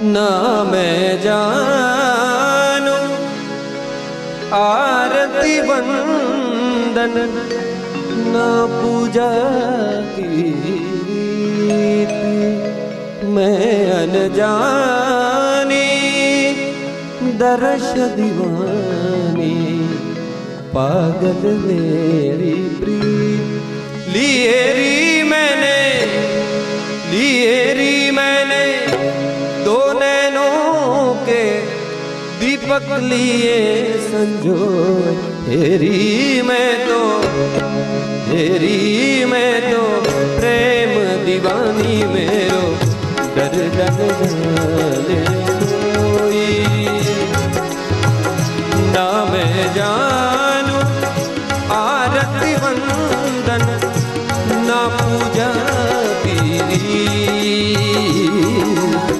ना मैं जानू आरती वंदन ना पूजा की मैं अनजानी दर्श दीवानी पागल मेरी प्रीत लिए री मैंने दो नैनों के दीपक लिए संजो हेरी मैं तो प्रेम दीवानी मेरो दर्द जाने कोई ना मैं जान